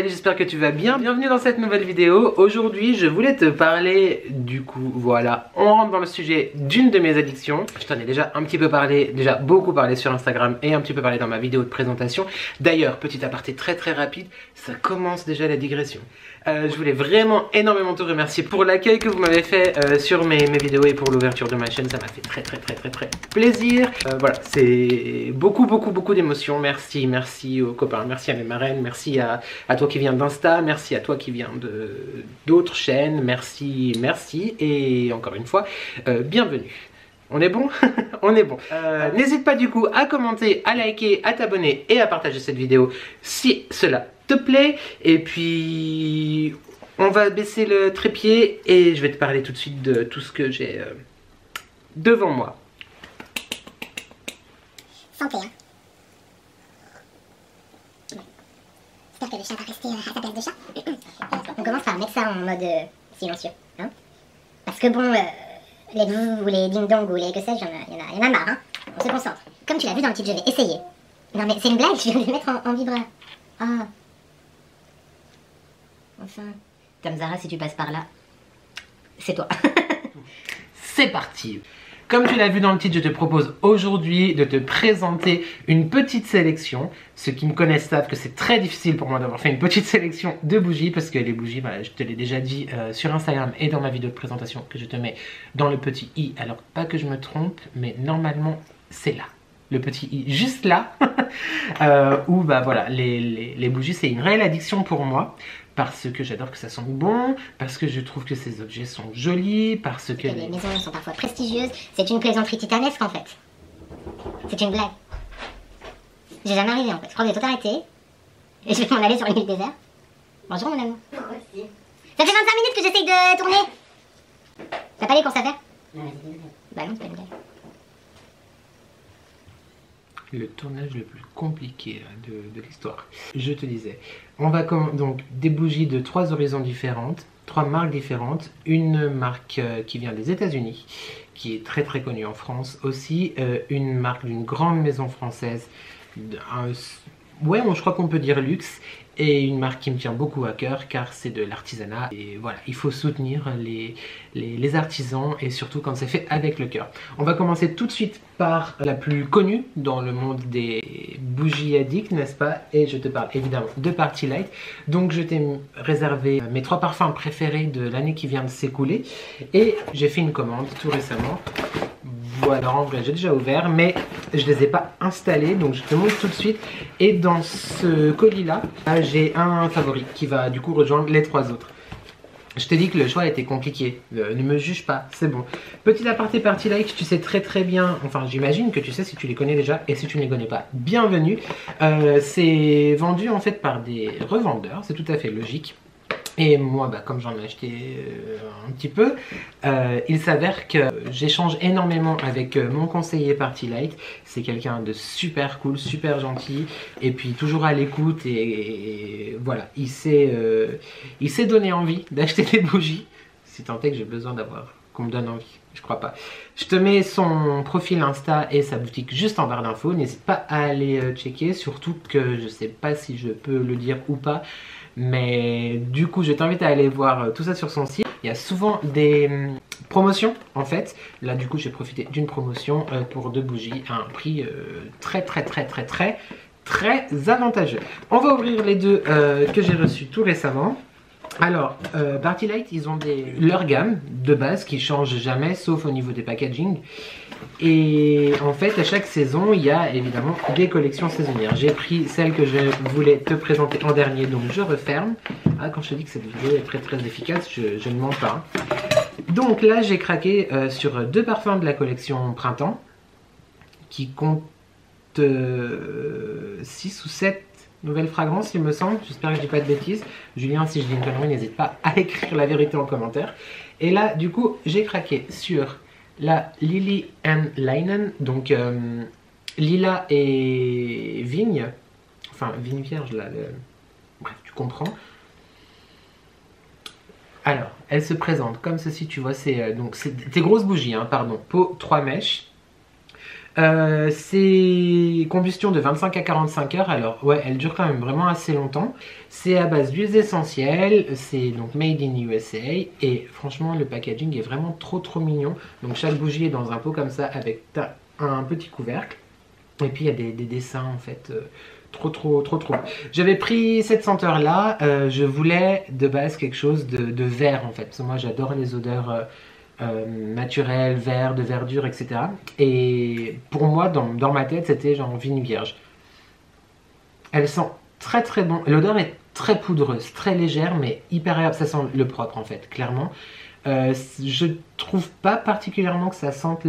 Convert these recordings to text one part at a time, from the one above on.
salut, j'espère que tu vas bien. Bienvenue dans cette nouvelle vidéo. Aujourd'hui, je voulais te parler, du coup, voilà, on rentre dans le sujet d'une de mes addictions. Je t'en ai déjà un petit peu parlé, déjà beaucoup parlé sur Instagram et un petit peu parlé dans ma vidéo de présentation. D'ailleurs, petit aparté très rapide, ça commence déjà la digression. Je voulais vraiment énormément te remercier pour l'accueil que vous m'avez fait sur mes vidéos et pour l'ouverture de ma chaîne. Ça m'a fait très plaisir. Voilà, c'est beaucoup d'émotions. Merci aux copains, merci à mes marraines, merci à toi qui viens d'Insta, merci à toi qui viens d'autres chaînes, merci et encore une fois, bienvenue. On est bon? On est bon. N'hésite pas du coup à commenter, à liker, à t'abonner et à partager cette vidéo si cela te plaît. Et puis on va baisser le trépied et je vais te parler tout de suite de tout ce que j'ai devant moi. Santé, hein. J'espère que le chat va rester à sa place de chat. On commence par mettre ça en mode silencieux, hein. Parce que bon, les vous ou les ding-dong ou les que sais-je, il y en a marre, hein. On se concentre. Comme tu l'as vu dans le titre, je vais essayer. Non mais c'est une blague, je viens de le mettre en vibreur. Ah. Enfin. Comme Zara, si tu passes par là, c'est toi. C'est parti. Comme tu l'as vu dans le titre, je te propose aujourd'hui de te présenter une petite sélection. Ceux qui me connaissent savent que c'est très difficile pour moi d'avoir fait une petite sélection de bougies parce que les bougies, voilà, je te l'ai déjà dit sur Instagram et dans ma vidéo de présentation que je te mets dans le petit i. Alors pas que je me trompe, mais normalement c'est là. Le petit i juste là. Où bah voilà, les bougies c'est une réelle addiction pour moi. Parce que j'adore que ça sente bon, parce que je trouve que ces objets sont jolis, parce que les maisons sont parfois prestigieuses. C'est une plaisanterie titanesque en fait. C'est une blague. J'ai jamais arrivé en fait. Je crois que j'ai tout arrêté. Et je vais m'en aller sur une île désert. Bonjour mon amour. Moi aussi. Ça fait 25 minutes que j'essaye de tourner. T'as pas les courses à faire? Non, bah non, c'est pas une blague. Le tournage le plus compliqué de l'histoire. Je te disais, on va donc des bougies de 3 horizons différentes, 3 marques différentes, une marque qui vient des États-Unis, qui est très connue en France aussi, une marque d'une grande maison française, ouais, je crois qu'on peut dire luxe, et une marque qui me tient beaucoup à cœur car c'est de l'artisanat et voilà, il faut soutenir les artisans et surtout quand c'est fait avec le cœur. On va commencer tout de suite par la plus connue dans le monde des bougies addicts, n'est-ce pas? Et je te parle évidemment de Party Light. Donc je t'ai réservé mes 3 parfums préférés de l'année qui vient de s'écouler et j'ai fait une commande tout récemment. Voilà, en vrai j'ai déjà ouvert mais je les ai pas installés, donc je te montre tout de suite. Et dans ce colis là, j'ai un favori qui va du coup rejoindre les 3 autres. Je t'ai dit que le choix était compliqué, ne me juge pas, c'est bon. Petit aparté Party Light, tu sais très bien, enfin j'imagine que tu sais si tu les connais déjà, et si tu ne les connais pas, bienvenue. C'est vendu en fait par des revendeurs, c'est tout à fait logique. Et moi, bah, comme j'en ai acheté un petit peu, il s'avère que j'échange énormément avec mon conseiller Party Light. C'est quelqu'un de super cool, super gentil, et puis toujours à l'écoute. Et voilà, il s'est donné envie d'acheter des bougies, si tant est que j'ai besoin qu'on me donne envie. Je crois pas. Je te mets son profil Insta et sa boutique juste en barre d'infos. N'hésite pas à aller checker, surtout que je sais pas si je peux le dire ou pas. Mais du coup, je t'invite à aller voir tout ça sur son site. Il y a souvent des promotions en fait. Là, du coup, j'ai profité d'une promotion pour 2 bougies à un prix très avantageux. On va ouvrir les 2 que j'ai reçus tout récemment. Alors, Party Light, ils ont leur gamme de base qui change jamais, sauf au niveau des packaging. Et en fait, à chaque saison, il y a évidemment des collections saisonnières. J'ai pris celle que je voulais te présenter en dernier, donc je referme. Ah, quand je te dis que cette vidéo est très efficace, je ne mens pas. Donc là, j'ai craqué sur 2 parfums de la collection Printemps, qui comptent 6 ou 7 nouvelles fragrances, il me semble. J'espère que je dis pas de bêtises. Julien, si je dis une connerie, n'hésite pas à écrire la vérité en commentaire. Et là, du coup, j'ai craqué sur la Lily and Linen, donc lilas et vigne, enfin vigne vierge là, bref tu comprends. Alors elle se présente comme ceci, tu vois, c'est donc c'est des grosses bougies, hein, pardon, peau 3 mèches. C'est combustion de 25 à 45 heures, alors ouais, elle dure quand même vraiment assez longtemps. C'est à base d'huiles essentielles, c'est donc made in USA et franchement le packaging est vraiment trop mignon. Donc chaque bougie est dans un pot comme ça avec un petit couvercle et puis il y a des dessins en fait. Trop. J'avais pris cette senteur là, je voulais de base quelque chose de vert en fait, parce que moi j'adore les odeurs naturelles, vert, de verdure, etc. Et pour moi dans ma tête c'était genre vigne vierge. Elle sent très bon, l'odeur est très poudreuse, très légère mais hyper agréable, ça sent le propre en fait, clairement. Je trouve pas particulièrement que ça sente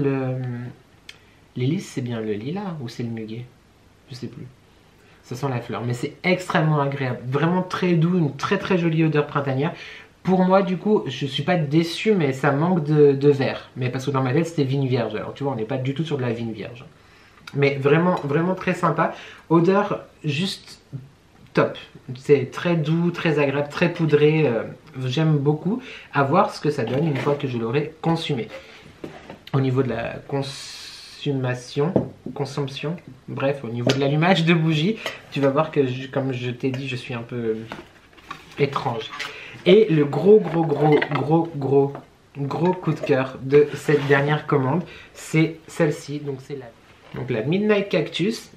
l'hélice, c'est bien le lilas ou c'est le muguet? Je sais plus. Ça sent la fleur, mais c'est extrêmement agréable, vraiment très doux, une très jolie odeur printanière. Pour moi, du coup, je suis pas déçu, mais ça manque de vert. Mais parce que dans ma tête, c'était vigne vierge. Alors tu vois, on n'est pas du tout sur de la vigne vierge. Mais vraiment très sympa. Odeur juste top. C'est très doux, très agréable, très poudré. J'aime beaucoup. À voir ce que ça donne une fois que je l'aurai consumé. Au niveau de la consomption, bref, au niveau de l'allumage de bougies, tu vas voir que, comme je t'ai dit, je suis un peu étrange. Et le gros coup de cœur de cette dernière commande, c'est celle-ci, donc c'est la Midnight Cactus,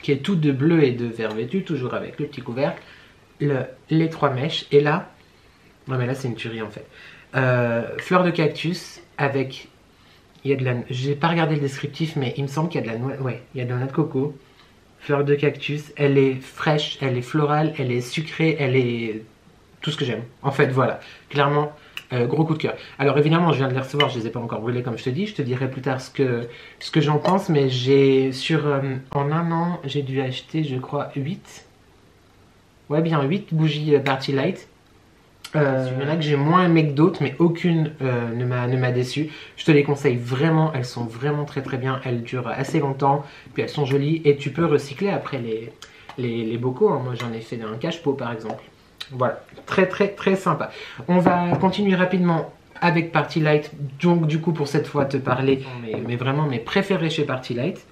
qui est tout de bleu et de vert vêtu, toujours avec le petit couvercle, les 3 mèches, et là, non mais là c'est une tuerie en fait, fleur de cactus avec... Il y a de la... J'ai pas regardé le descriptif, mais il me semble qu'il y a de la noix... Ouais, il y a de la noix de coco. Fleur de cactus. Elle est fraîche, elle est florale, elle est sucrée, elle est... Tout ce que j'aime. En fait, voilà. Clairement, gros coup de cœur. Alors évidemment, je viens de les recevoir, je les ai pas encore brûlés comme je te dis. Je te dirai plus tard ce que j'en pense, mais j'ai... en un an, j'ai dû acheter, je crois, 8. Ouais, bien 8 bougies Party Light. Il y en a que j'ai moins aimé que d'autres, mais aucune ne m'a déçu. Je te les conseille vraiment, elles sont vraiment très bien, elles durent assez longtemps, puis elles sont jolies et tu peux recycler après les bocaux, hein. Moi j'en ai fait un cache-pot par exemple. Voilà, très sympa. On va continuer rapidement avec Party Light, donc du coup pour cette fois te parler, mais vraiment mes préférés chez Party Light.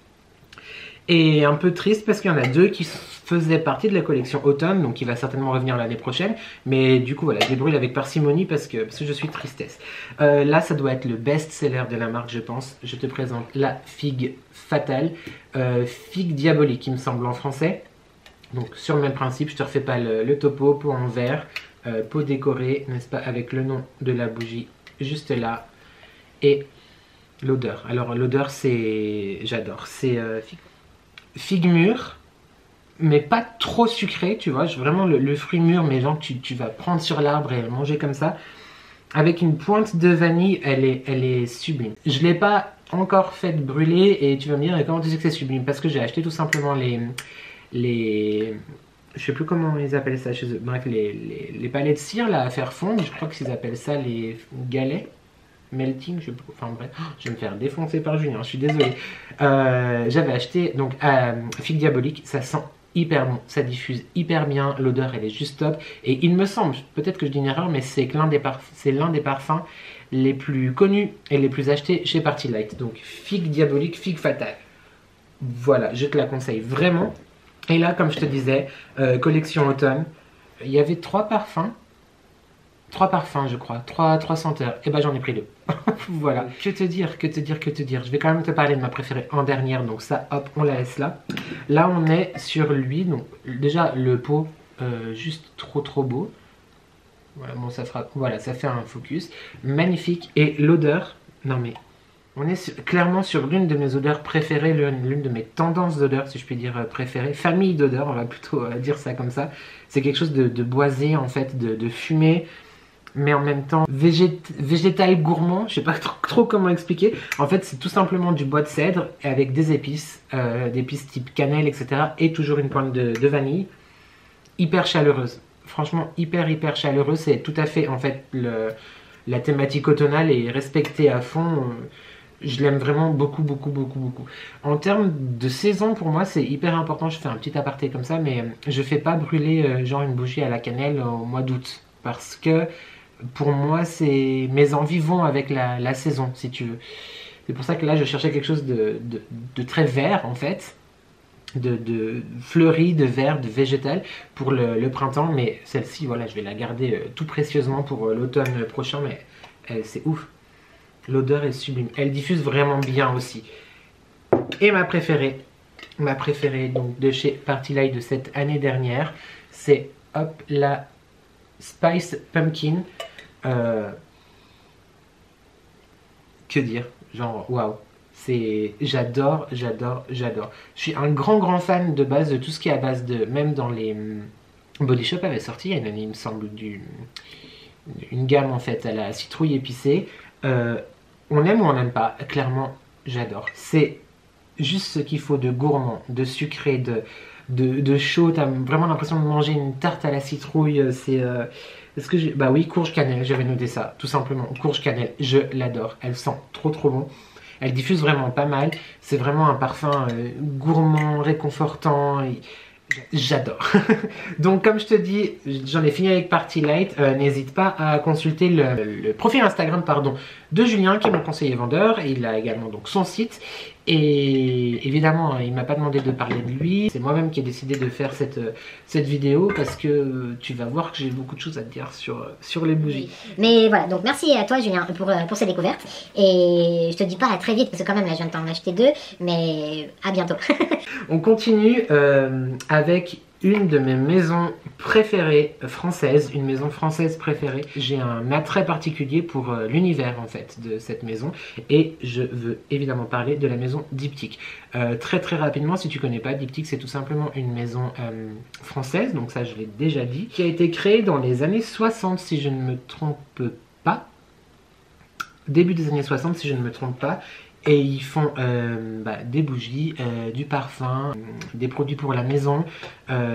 Et un peu triste parce qu'il y en a 2 qui faisaient partie de la collection automne, donc qui va certainement revenir l'année prochaine. Mais du coup voilà, je les brûle avec parcimonie parce que je suis tristesse. Là ça doit être le best-seller de la marque je pense. Je te présente la figue fatale, figue diabolique il me semble en français. Donc sur le même principe, je te refais pas le topo, pot en verre, pot décoré, n'est-ce pas, avec le nom de la bougie juste là. Et l'odeur, alors l'odeur c'est... j'adore, c'est figue mûre, mais pas trop sucré, tu vois, vraiment le fruit mûr, mais genre tu vas prendre sur l'arbre et manger comme ça, avec une pointe de vanille, elle est sublime. Je l'ai pas encore fait brûler et tu vas me dire, et comment tu sais que c'est sublime? Parce que j'ai acheté tout simplement je sais plus comment ils appellent ça chez eux, bref, les palets de cire là à faire fondre, je crois qu'ils appellent ça les galets. Melting, enfin bref, je vais me faire défoncer par Julien, je suis désolé. J'avais acheté donc figue diabolique, ça sent hyper bon, ça diffuse hyper bien, l'odeur elle est juste top. Et il me semble, peut-être que je dis une erreur, mais c'est l'un des parfums les plus connus et les plus achetés chez Party Light. Donc figue diabolique, figue fatale. Voilà, je te la conseille vraiment. Et là, comme je te disais, collection automne, il y avait 3 parfums. 3 parfums je crois, 3 senteurs, et ben j'en ai pris 2. Voilà, que te dire, je vais quand même te parler de ma préférée en dernière, donc ça hop, on la laisse là. Là on est sur lui, donc déjà le pot, juste trop beau. Voilà, bon voilà, ça fait un focus, magnifique, et l'odeur, non mais... On est clairement sur l'une de mes odeurs préférées, l'une de mes tendances d'odeurs, si je puis dire préférées. Famille d'odeurs, on va plutôt dire ça comme ça. C'est quelque chose de boisé, en fait, de fumé, mais en même temps végétal gourmand. Je sais pas trop comment expliquer. En fait, c'est tout simplement du bois de cèdre avec des épices type cannelle, etc. Et toujours une pointe de vanille. Hyper chaleureuse. Franchement, hyper chaleureuse. C'est tout à fait, en fait, la thématique automnale est respectée à fond. Je l'aime vraiment beaucoup. En termes de saison, pour moi, c'est hyper important. Je fais un petit aparté comme ça, mais je fais pas brûler genre une bougie à la cannelle au mois d'août. Parce que pour moi, mes envies vont avec la saison, si tu veux. C'est pour ça que là je cherchais quelque chose de très vert en fait, de fleuri, de vert, de végétal pour le printemps. Mais celle-ci, voilà, je vais la garder tout précieusement pour l'automne prochain, mais c'est ouf. L'odeur est sublime. Elle diffuse vraiment bien aussi. Et ma préférée donc de chez Party Light de cette année dernière, c'est hop la Spice Pumpkin. Que dire, genre waouh, c'est j'adore. Je suis un grand fan de base de tout ce qui est à base de, même dans les Body Shop avait sorti il y a une année il me semble une gamme en fait à la citrouille épicée. On aime ou on n'aime pas, clairement j'adore. C'est juste ce qu'il faut de gourmand, de sucré, de chaud. T'as vraiment l'impression de manger une tarte à la citrouille. C'est est-ce que j'ai... Bah oui, courge cannelle, j'avais noté ça, tout simplement. Courge cannelle, je l'adore. Elle sent trop bon. Elle diffuse vraiment pas mal. C'est vraiment un parfum gourmand, réconfortant. J'adore. Donc comme je te dis, j'en ai fini avec Party Light. N'hésite pas à consulter le profil Instagram de Julien, qui est mon conseiller vendeur. Il a également donc son site. Et évidemment, il m'a pas demandé de parler de lui. C'est moi-même qui ai décidé de faire cette vidéo parce que tu vas voir que j'ai beaucoup de choses à te dire sur les bougies. Mais voilà, donc merci à toi Julien pour ces découvertes. Et je te dis pas à très vite parce que quand même là je viens de t'en acheter 2. Mais à bientôt. On continue avec une de mes maisons préférées françaises, une maison française préférée. J'ai un attrait particulier pour l'univers en fait de cette maison et je veux évidemment parler de la maison Diptyque. Très rapidement, si tu connais pas, Diptyque c'est tout simplement une maison française, donc ça je l'ai déjà dit, qui a été créée dans les années 60 si je ne me trompe pas. Début des années 60 si je ne me trompe pas. Et ils font des bougies, du parfum, des produits pour la maison.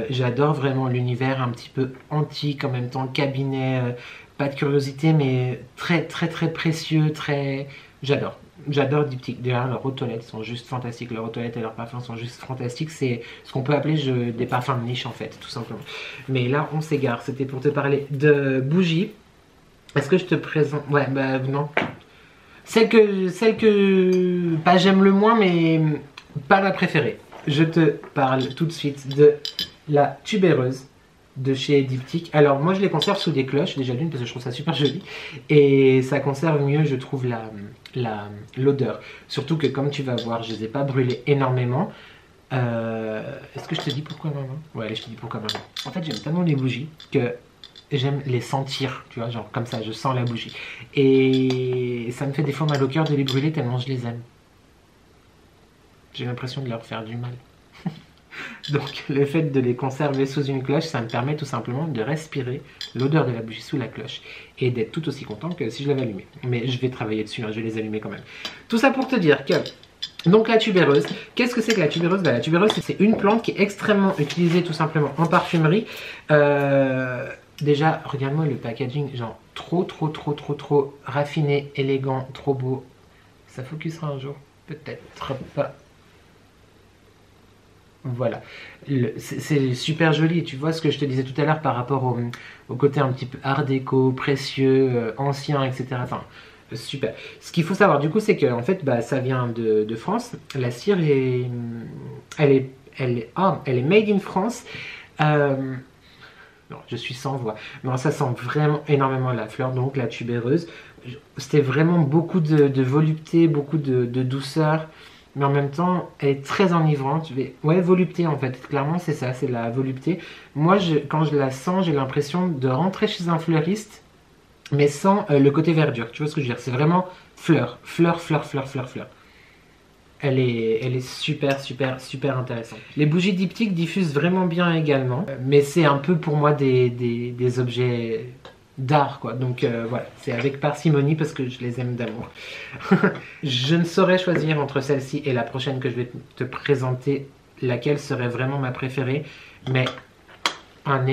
J'adore vraiment l'univers un petit peu antique, en même temps cabinet, pas de curiosité, mais très précieux, J'adore. J'adore Diptyque. D'ailleurs, leurs eau de toilette sont juste fantastiques. Leurs eau de toilette et leurs parfums sont juste fantastiques. C'est ce qu'on peut appeler des parfums de niche en fait, tout simplement. Mais là, on s'égare. C'était pour te parler de bougies. Est-ce que je te présente... Ouais, bah non. Celle que pas j'aime le moins, mais pas ma préférée. Je te parle tout de suite de la tubéreuse de chez Diptyque. Alors moi je les conserve sous des cloches, déjà d'une parce que je trouve ça super joli. Et ça conserve mieux je trouve l'odeur. Surtout que comme tu vas voir, je les ai pas brûlés énormément. Est-ce que je te dis pourquoi maman? Ouais, allez, je te dis pourquoi maman. En fait j'aime tellement les bougies que j'aime les sentir, tu vois, genre comme ça, je sens la bougie. Et ça me fait des fois mal au cœur de les brûler tellement je les aime. J'ai l'impression de leur faire du mal. Donc le fait de les conserver sous une cloche, ça me permet tout simplement de respirer l'odeur de la bougie sous la cloche et d'être tout aussi content que si je l'avais allumée. Mais je vais travailler dessus, hein, je vais les allumer quand même. Tout ça pour te dire que... Donc la tubéreuse, qu'est-ce que c'est que la tubéreuse? La tubéreuse c'est une plante qui est extrêmement utilisée tout simplement en parfumerie. Déjà, regarde-moi le packaging, genre trop raffiné, élégant, trop beau. Ça focusera un jour, peut-être pas. Voilà, c'est super joli. Tu vois ce que je te disais tout à l'heure par rapport au côté un petit peu art déco, précieux, ancien, etc. Enfin, super. Ce qu'il faut savoir du coup, c'est que en fait, ça vient de France. La cire elle est made in France. Non, je suis sans voix. Non, ça sent vraiment énormément la fleur, donc la tubéreuse. C'était vraiment beaucoup de volupté, beaucoup de douceur. Mais en même temps, elle est très enivrante. Ouais, volupté en fait. Clairement, c'est ça, c'est la volupté. Moi, quand je la sens, j'ai l'impression de rentrer chez un fleuriste, mais sans le côté verdure. Tu vois ce que je veux dire? C'est vraiment fleur. Elle est super intéressante. Les bougies Diptyque diffusent vraiment bien également, mais c'est un peu pour moi des objets d'art quoi. Donc voilà, c'est avec parcimonie parce que je les aime d'amour. Je ne saurais choisir entre celle-ci et la prochaine que je vais te présenter laquelle serait vraiment ma préférée, mais un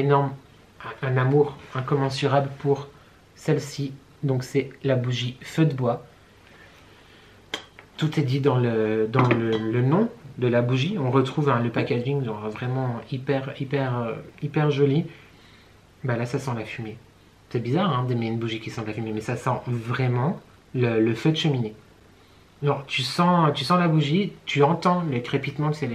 amour incommensurable pour celle-ci. Donc c'est la bougie Feu de bois. Tout est dit dans le nom de la bougie. On retrouve le packaging genre vraiment hyper joli. Là ça sent la fumée. C'est bizarre d'aimer une bougie qui sent la fumée, mais ça sent vraiment le feu de cheminée. genre, tu sens la bougie, tu entends les crépitements, c'est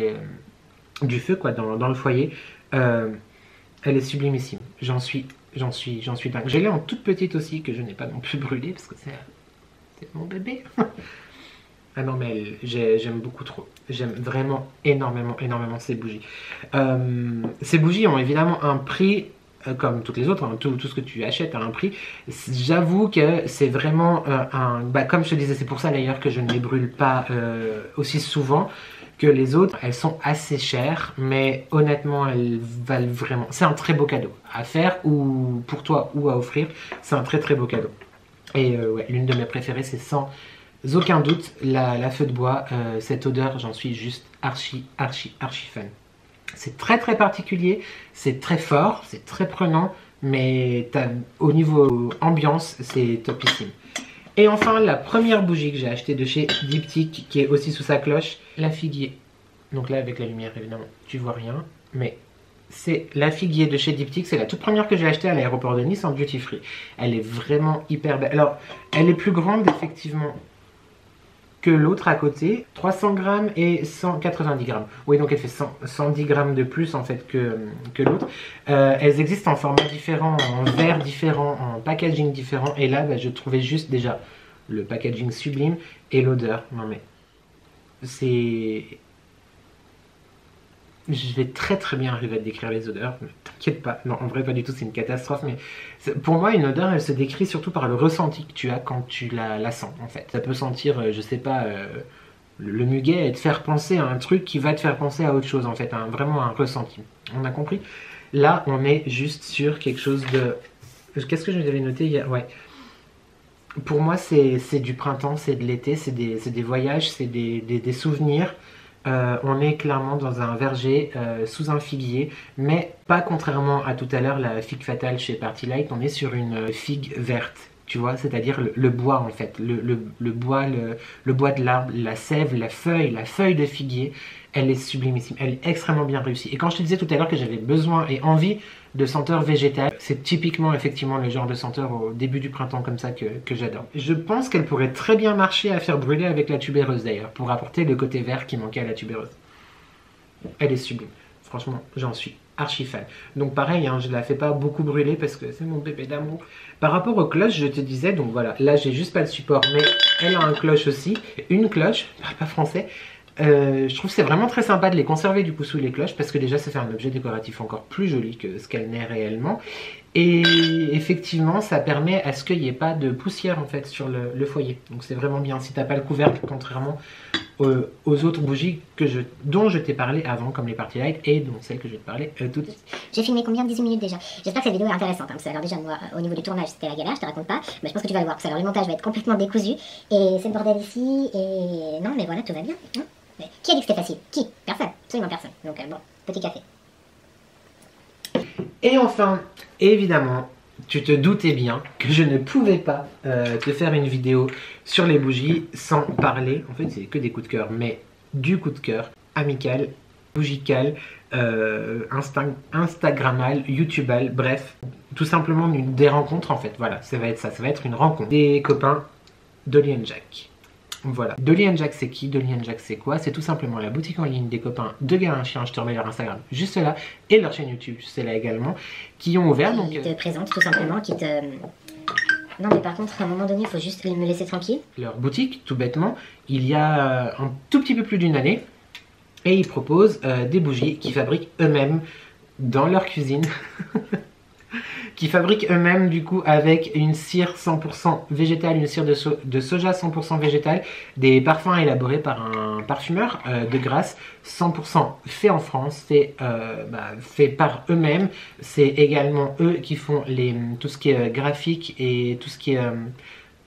du feu quoi dans le foyer. Elle est sublimissime. J'en suis dingue. Je l'ai en toute petite aussi, que je n'ai pas non plus brûlée, parce que c'est mon bébé. Ah non, mais j'aime beaucoup trop. J'aime vraiment énormément ces bougies. Ces bougies ont évidemment un prix, comme toutes les autres, hein, tout ce que tu achètes a un prix. J'avoue que c'est vraiment comme je te disais, c'est pour ça d'ailleurs que je ne les brûle pas aussi souvent que les autres. Elles sont assez chères, mais honnêtement, elles valent vraiment. C'est un très beau cadeau à faire, ou pour toi, ou à offrir. C'est un très beau cadeau. Et ouais, l'une de mes préférées, c'est sans aucun doute la feu de bois. Cette odeur, j'en suis juste archi fan. C'est très particulier, c'est très fort, c'est très prenant, mais au niveau ambiance, c'est topissime. Et enfin, la première bougie que j'ai achetée de chez Diptyque, qui est aussi sous sa cloche, la figuier. Donc là, avec la lumière, évidemment, tu vois rien, mais c'est la figuier de chez Diptyque. C'est la toute première que j'ai achetée à l'aéroport de Nice en duty free. Elle est vraiment hyper belle. Alors, elle est plus grande, effectivement, que l'autre à côté, 300 grammes et 190 grammes. Oui, donc elle fait 110 grammes de plus en fait que l'autre. Elles existent en format différent, en verre différent, en packaging différent. Et là, je trouvais juste déjà le packaging sublime et l'odeur. Non mais, c'est... Je vais très bien arriver à décrire les odeurs, ne t'inquiète pas. Non, en vrai, pas du tout, c'est une catastrophe. Mais pour moi, une odeur, elle se décrit surtout par le ressenti que tu as quand tu la sens, en fait. Ça peut sentir, je sais pas, le muguet et te faire penser à un truc qui va te faire penser à autre chose, en fait. Vraiment un ressenti. On a compris? Là, on est juste sur quelque chose de... Qu'est-ce que je devais noter hier? Ouais. Pour moi, c'est du printemps, c'est de l'été, c'est des voyages, c'est des souvenirs. On est clairement dans un verger sous un figuier, mais pas contrairement à tout à l'heure la figue fatale chez Party Light, on est sur une figue verte, tu vois, c'est-à-dire le bois en fait, le bois de l'arbre, la sève, la feuille de figuier, elle est sublimissime, elle est extrêmement bien réussie. Et quand je te disais tout à l'heure que j'avais besoin et envie de senteurs végétales, c'est typiquement effectivement le genre de senteur au début du printemps comme ça que j'adore. Je pense qu'elle pourrait très bien marcher à faire brûler avec la tubéreuse d'ailleurs, pour apporter le côté vert qui manquait à la tubéreuse. Elle est sublime, franchement j'en suis archi fan. Donc pareil, hein, je la fais pas beaucoup brûler parce que c'est mon bébé d'amour. Par rapport aux cloches, je te disais, donc voilà, là j'ai juste pas le support, mais elle a un cloche aussi, une cloche, je parle pas français. Je trouve que c'est vraiment très sympa de les conserver du coup sous les cloches parce que déjà ça fait un objet décoratif encore plus joli que ce qu'elle n'est réellement, et effectivement ça permet à ce qu'il n'y ait pas de poussière en fait sur le foyer, donc c'est vraiment bien si t'as pas le couvercle, contrairement aux autres bougies dont je t'ai parlé avant, comme les Party Light et dont celle que je vais te parler tout de suite. J'ai filmé combien? 18 minutes déjà. J'espère que cette vidéo est intéressante, hein, parce que alors déjà moi au niveau du tournage c'était la galère, je te raconte pas, mais je pense que tu vas le voir, parce que alors le montage va être complètement décousu et c'est le bordel ici, et non mais voilà, tout va bien, hein. Mais qui a dit que c'était facile? Qui? Personne, absolument personne. Donc bon, petit café. Et enfin, évidemment, tu te doutais bien que je ne pouvais pas te faire une vidéo sur les bougies sans parler, en fait c'est que des coups de cœur, mais du coup de cœur amical, bougical, instagrammal, youtubal, bref, tout simplement des rencontres en fait, voilà, ça va être une rencontre. Des copains d'Olly & Jack. Voilà. Dolly & Jack c'est qui? Dolly & Jack c'est quoi? C'est tout simplement la boutique en ligne des copains de Galin Chien, je te remets leur Instagram juste là, et leur chaîne YouTube, c'est là également, qui ont ouvert. Donc, qui te présentent tout simplement, qui te... Non mais par contre, à un moment donné, il faut juste me laisser tranquille. Leur boutique, tout bêtement, il y a un tout petit peu plus d'une année, et ils proposent des bougies qu'ils fabriquent eux-mêmes dans leur cuisine. Qui fabriquent eux-mêmes du coup avec une cire 100% végétale, une cire de soja 100% végétale, des parfums élaborés par un parfumeur de Grasse, 100% fait en France, fait par eux-mêmes. C'est également eux qui font tout ce qui est graphique et tout ce qui est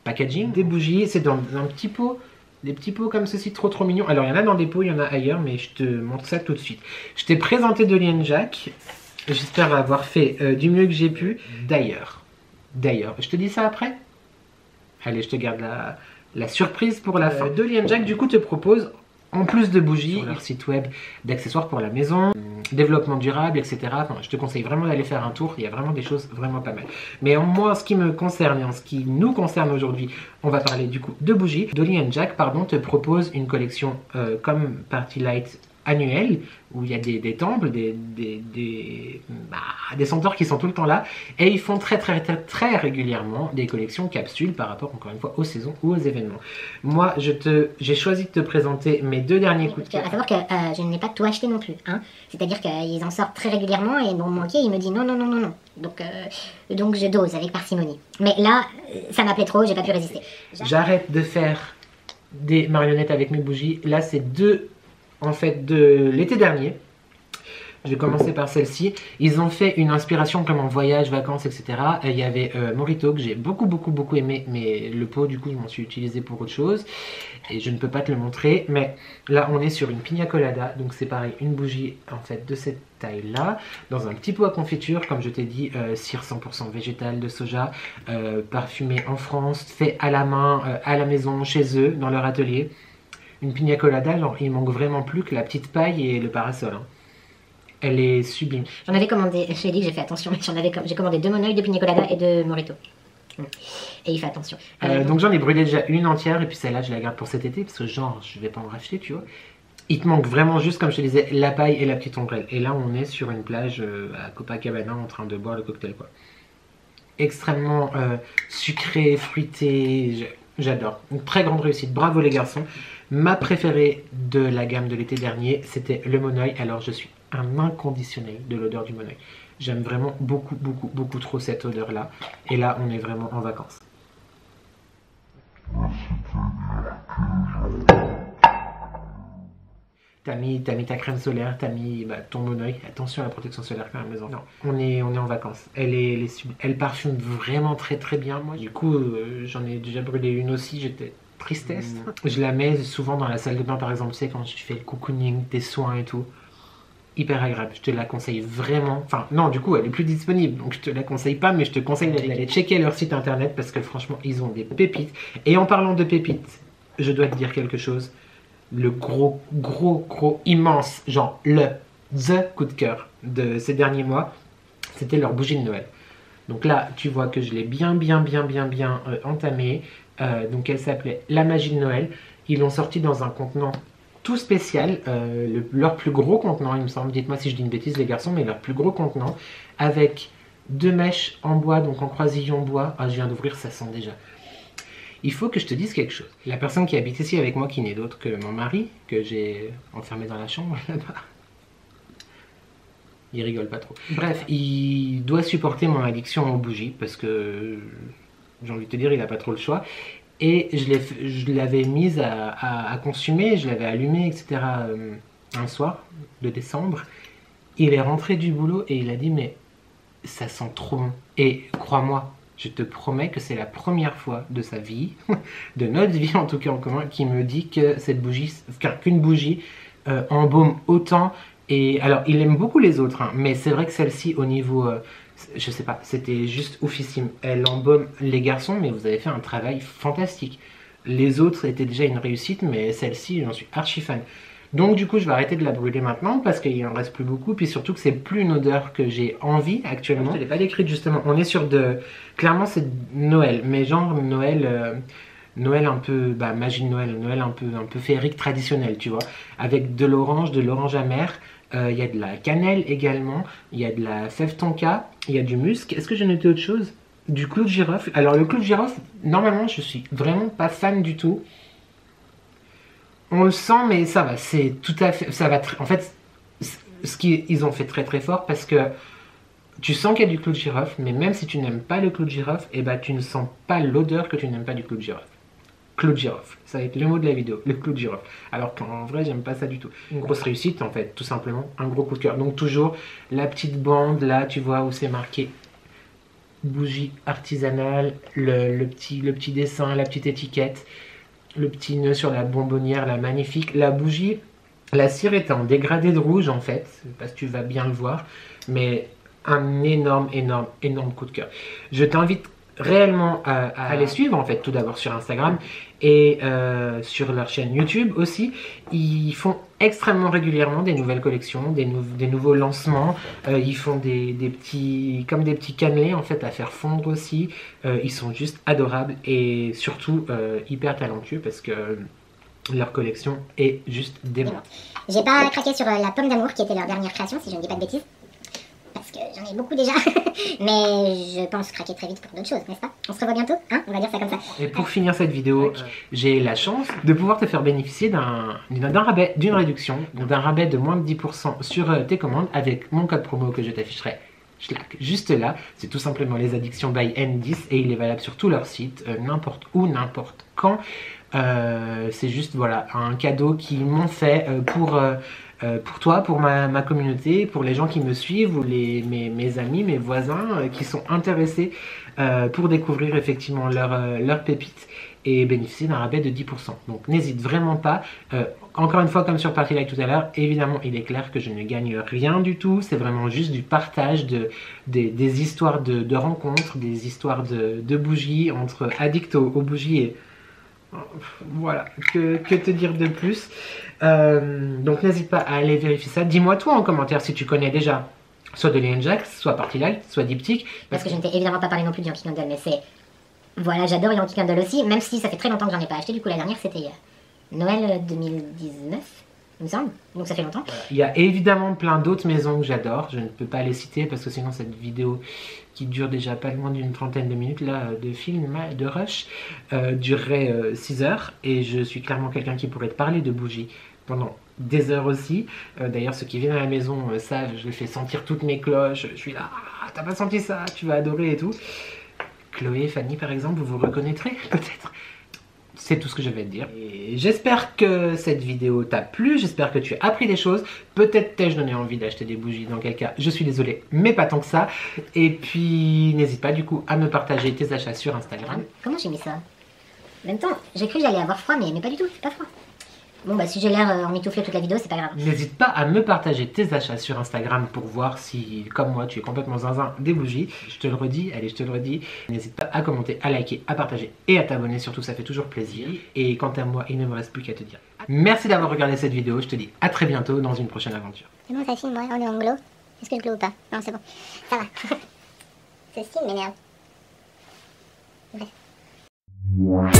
packaging. Des bougies, c'est dans un petit pot. Des petits pots comme ceci, trop mignons. Alors il y en a dans des pots, il y en a ailleurs, mais je te montre ça tout de suite. Je t'ai présenté Dolly & Jack. J'espère avoir fait du mieux que j'ai pu. D'ailleurs, je te dis ça après? Allez, je te garde la surprise pour la fin. Dolly & Jack du coup te propose en plus de bougies, sur leur site web d'accessoires pour la maison, développement durable, etc. Enfin, je te conseille vraiment d'aller faire un tour, il y a vraiment des choses vraiment pas mal. Mais moi, en ce qui me concerne et en ce qui nous concerne aujourd'hui, on va parler du coup de bougies. Dolly & Jack, pardon, te propose une collection comme Party Light annuel, où il y a des temples, des centaures qui sont tout le temps là, et ils font très régulièrement des collections capsules par rapport encore une fois aux saisons ou aux événements. Moi j'ai choisi de te présenter mes 2 derniers coups de cœur. À savoir que je n'ai pas tout acheté non plus, hein. C'est-à-dire qu'ils en sortent très régulièrement et mon banquier il me dit non. Donc je dose avec parcimonie. Mais là, ça m'appelait trop, j'ai pas pu résister. J'arrête de faire des marionnettes avec mes bougies. Là c'est 2 en fait de l'été dernier. Je vais commencer par celle-ci. Ils ont fait une inspiration comme en voyage, vacances, etc. Et il y avait Morito que j'ai beaucoup aimé, mais le pot du coup je m'en suis utilisé pour autre chose et je ne peux pas te le montrer. Mais là on est sur une pina colada, donc c'est pareil, une bougie en fait de cette taille là, dans un petit pot à confiture, comme je t'ai dit, cire 100% végétale de soja, parfumé en France, fait à la main, à la maison, chez eux, dans leur atelier. Une pina colada, alors, il manque vraiment plus que la petite paille et le parasol, hein. Elle est sublime. J'en avais commandé, je t'ai dit que j'ai fait attention, mais j'ai commandé 2 monoïs, 2 pina colada et 2 Morito. Et il fait attention. Donc j'en ai brûlé déjà une entière et puis celle-là je la garde pour cet été parce que genre je vais pas en racheter, tu vois. Il te manque vraiment juste, comme je te disais, la paille et la petite ombrelle. Et là on est sur une plage à Copacabana en train de boire le cocktail, quoi. Extrêmement sucré, fruité, j'adore. Une très grande réussite, bravo les garçons. Ma préférée de la gamme de l'été dernier, c'était le monoï. Alors je suis un inconditionnel de l'odeur du monoï. J'aime vraiment beaucoup trop cette odeur-là. Et là, on est vraiment en vacances. T'as mis ta crème solaire, t'as mis ton monoï. Attention à la protection solaire quand même, les enfants. Non, on est en vacances. Elle parfume vraiment très bien. Moi, du coup, j'en ai déjà brûlé une aussi. J'étais tristesse. Je la mets souvent dans la salle de bain, par exemple, tu sais, quand tu fais le cocooning, tes soins et tout. Hyper agréable, je te la conseille vraiment. Enfin, non, du coup, elle est plus disponible, donc je te la conseille pas, mais je te conseille d'aller checker leur site internet parce que franchement, ils ont des pépites. Et en parlant de pépites, je dois te dire quelque chose. Le gros, immense, genre the coup de cœur de ces derniers mois, c'était leur bougie de Noël. Donc là, tu vois que je l'ai bien entamée. Donc elle s'appelait La Magie de Noël. Ils l'ont sorti dans un contenant tout spécial, leur plus gros contenant, il me semble, dites-moi si je dis une bêtise les garçons, mais leur plus gros contenant, avec 2 mèches en bois, donc en croisillon bois. Ah, je viens d'ouvrir, ça sent déjà. Il faut que je te dise quelque chose. La personne qui habite ici avec moi, qui n'est d'autre que mon mari, que j'ai enfermé dans la chambre là-bas, il rigole pas trop. Bref, il doit supporter mon addiction aux bougies, parce que, j'ai envie de te dire, il n'a pas trop le choix. Et je l'avais mise à consumer, je l'avais allumée, etc. Un soir de décembre. Il est rentré du boulot et il a dit mais ça sent trop bon. Et crois-moi, je te promets que c'est la première fois de sa vie, de notre vie en tout cas en commun, qui me dit que cette bougie, qu'une bougie embaume autant. Et alors il aime beaucoup les autres, hein, mais c'est vrai que celle-ci au niveau... je sais pas, c'était juste oufissime. Elle embaume les garçons, mais vous avez fait un travail fantastique. Les autres étaient déjà une réussite, mais celle-ci, j'en suis archi fan. Donc du coup, je vais arrêter de la brûler maintenant, parce qu'il en reste plus beaucoup, puis surtout que c'est plus une odeur que j'ai envie actuellement. Je ne l'ai pas décrite justement, on est sur de... Clairement c'est Noël, mais genre Noël... Noël un peu, magie de Noël, Noël un peu féerique traditionnel, tu vois. Avec de l'orange amer. Il y a de la cannelle également, il y a de la fève tonka, il y a du musc. Est-ce que j'ai noté autre chose? Du clou de girofle. Alors le clou de girofle, normalement je suis vraiment pas fan du tout. On le sent mais ça va, c'est tout à fait, ça va en fait, ils ont fait très fort parce que tu sens qu'il y a du clou de girofle, mais même si tu n'aimes pas le clou de girofle, et tu ne sens pas l'odeur que tu n'aimes pas du clou de girofle. Clou de girofle, ça va être le mot de la vidéo, le clou de girofle. Alors qu'en vrai, j'aime pas ça du tout. Une grosse réussite en fait, tout simplement, un gros coup de cœur. Donc toujours la petite bande là, tu vois, où c'est marqué bougie artisanale, le petit dessin, la petite étiquette, le petit nœud sur la bonbonnière, la magnifique. La bougie, la cire est en dégradé de rouge en fait, parce que tu vas bien le voir, mais un énorme coup de cœur. Je t'invite réellement à les suivre en fait, tout d'abord sur Instagram et sur leur chaîne YouTube aussi. Ils font extrêmement régulièrement des nouvelles collections, des nouveaux lancements. Ils font des petits cannelés en fait à faire fondre aussi. Ils sont juste adorables et surtout hyper talentueux parce que leur collection est juste démente. J'ai pas craqué sur la pomme d'amour qui était leur dernière création, si je ne dis pas de bêtises. Parce que j'en ai beaucoup déjà. Mais je pense craquer très vite pour d'autres choses, n'est-ce pas? On se revoit bientôt, hein? On va dire ça comme ça. Et pour finir cette vidéo, j'ai la chance de pouvoir te faire bénéficier d'un rabais, d'une réduction, d'un rabais de moins de 10% sur tes commandes avec mon code promo que je t'afficherai juste là. C'est tout simplement les addictions by N10 et il est valable sur tout leur site, n'importe où, n'importe quand. C'est juste voilà un cadeau qu'ils m'ont fait pour toi, pour ma communauté, pour les gens qui me suivent ou mes amis, mes voisins qui sont intéressés pour découvrir effectivement leur pépite et bénéficier d'un rabais de 10%. Donc n'hésite vraiment pas. Encore une fois, comme sur Party Like tout à l'heure, évidemment il est clair que je ne gagne rien du tout. C'est vraiment juste du partage des histoires de rencontres, des histoires de bougies entre addicts aux bougies et voilà, que te dire de plus. Donc n'hésite pas à aller vérifier ça. Dis-moi toi en commentaire si tu connais déjà soit de Lilian Jacks, soit Party Light, soit Diptyque. Parce que je ne t'ai évidemment pas parlé non plus de Yankee Candle, mais c'est... Voilà, j'adore Yankee Candle aussi, même si ça fait très longtemps que j'en ai pas acheté. Du coup la dernière c'était Noël 2019, il me semble, donc ça fait longtemps. Il y a évidemment plein d'autres maisons que j'adore, je ne peux pas les citer parce que sinon cette vidéo qui dure déjà pas loin d'une trentaine de minutes là, de film, de rush, durerait 6 heures et je suis clairement quelqu'un qui pourrait te parler de bougies pendant des heures aussi. D'ailleurs ceux qui viennent à la maison savent, je fais sentir toutes mes cloches, je suis là, t'as pas senti ça, tu vas adorer et tout. Chloé, Fanny par exemple, vous vous reconnaîtrez peut-être. C'est tout ce que je vais te dire. Et j'espère que cette vidéo t'a plu, j'espère que tu as appris des choses. Peut-être t'ai-je donné envie d'acheter des bougies, dans quel cas je suis désolé, mais pas tant que ça. Et puis n'hésite pas du coup à me partager tes achats sur Instagram. Comment j'ai mis ça? En même temps, j'ai cru que j'allais avoir froid, mais pas du tout, c'est pas froid. Bon bah si j'ai l'air emmitouflé toute la vidéo, c'est pas grave. N'hésite pas à me partager tes achats sur Instagram pour voir si, comme moi, tu es complètement zinzin des bougies. Je te le redis, allez, je te le redis. N'hésite pas à commenter, à liker, à partager et à t'abonner, surtout ça fait toujours plaisir. Et quant à moi, il ne me reste plus qu'à te dire merci d'avoir regardé cette vidéo, je te dis à très bientôt dans une prochaine aventure. C'est bon, ça filme, ouais, on est en glow. Est-ce que je glow ou pas? Non, c'est bon. Ça va. Ce style m'énerve. Ouais.